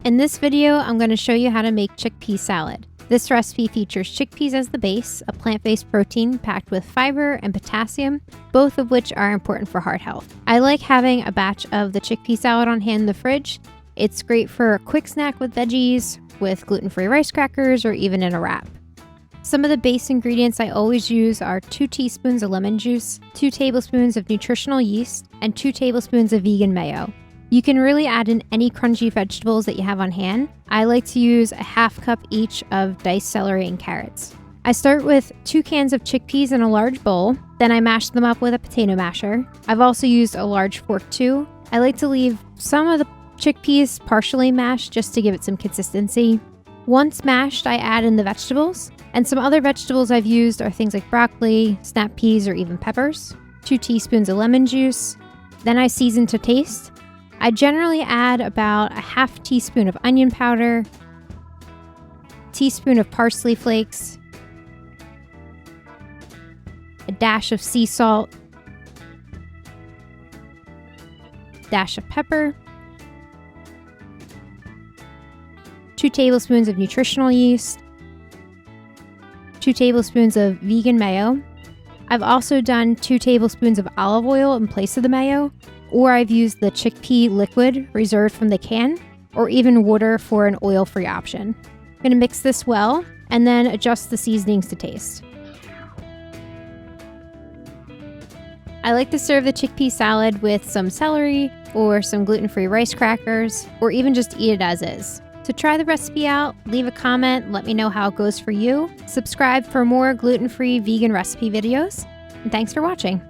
In this video, I'm going to show you how to make chickpea salad. This recipe features chickpeas as the base, a plant-based protein packed with fiber and potassium, both of which are important for heart health. I like having a batch of the chickpea salad on hand in the fridge. It's great for a quick snack with veggies, with gluten-free rice crackers, or even in a wrap. Some of the base ingredients I always use are 2 teaspoons of lemon juice, 2 tablespoons of nutritional yeast, and 2 tablespoons of vegan mayo. You can really add in any crunchy vegetables that you have on hand. I like to use a half cup each of diced celery and carrots. I start with 2 cans of chickpeas in a large bowl, then I mash them up with a potato masher. I've also used a large fork too. I like to leave some of the chickpeas partially mashed just to give it some consistency. Once mashed, I add in the vegetables, and some other vegetables I've used are things like broccoli, snap peas, or even peppers. 2 teaspoons of lemon juice. Then I season to taste. I generally add about a half teaspoon of onion powder, teaspoon of parsley flakes, a dash of sea salt, dash of pepper, 2 tablespoons of nutritional yeast, 2 tablespoons of vegan mayo. I've also done 2 tablespoons of olive oil in place of the mayo, or I've used the chickpea liquid reserved from the can, or even water for an oil-free option. I'm going to mix this well and then adjust the seasonings to taste. I like to serve the chickpea salad with some celery or some gluten-free rice crackers, or even just eat it as is. So try the recipe out, leave a comment, let me know how it goes for you. Subscribe for more gluten-free vegan recipe videos, and thanks for watching.